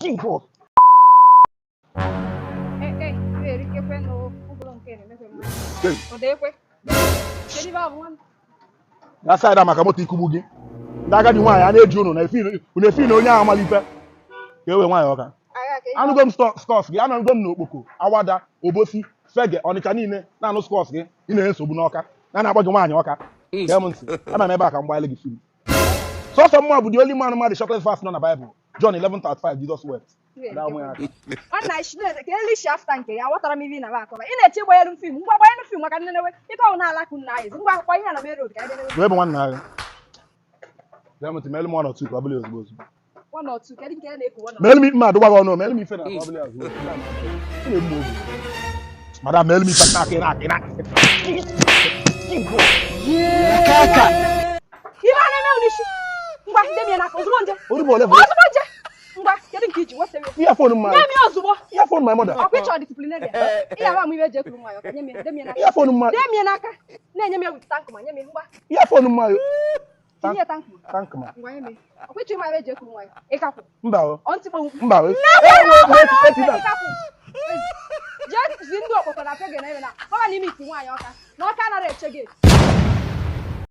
Cinco. Vedi che quello non tiene, o deve che li va buono. Ya side maka moto ikubu gị. Ndị agadi nwaanyị a na-eji unu na-efi na onye ahụ malife. Ka ewe Nwanyiawka. Anụgo m skọs gị, anụgo m n'okpoko, awada, obosi, fege, ọnịcha niile na-anụ skọs gị, ị na-enye nsogbu n'Ọka. Na-akpọ gị Nwanyiawka. Gee m ntị, ama m ebe a ka m gbaele gị film. Sọsọ mmụọ bụ the only man the chocolate fast nọ na Bible. John 11:35, Jesus wept. Ona shine ke eli shaft nke ya watara m ivi na ba akọba. Ị na-eche gbanyere film, ngwa gbanyere film maka nnenewe. Ike ọ na alaku nna anyị. Ngwa kwa ihe na be road ka ebe. Wee bụ nwanna agha. Gee m ntị, melu m one or two ka ọ bụla ozugbo ozugbo. One or two, kedu nke na-ekwu one or two. Melu m ikpe ma dụgwa gị ọnụ, melu m ife na ka ọ bụla ozugbo. Ị na-egbu obi. Madam, melu m ife na aka. Kaka. Ibe na-eme unishi. Ngwa ndemie na ka ozugbo nje. Ozugbo level. Ozugbo nje. Ngwa kedu nke iji wese we. Earphone m. Nye mi ozugbo. Earphone my mother. Ọkwichọ disciplinarian. Iya ba mu ibe je kuru Nwanyiawka. Nye mi demie na. Earphone m. Demie na aka. Na-enye m with tank ma nye mi ngwa. Earphone m. Tinye tank. Tank ma. Ngwa nye mi. Ọkwichọ ma ibe je kuru Nwanyiawka. Ịkapụ. Mba o. Ontikpo. Mba o. Ịkapụ. Je zi ndị okpoko na pege na ebe na. Baba n'ime iti Nwanyiawka. Na Ọka nara eche gate.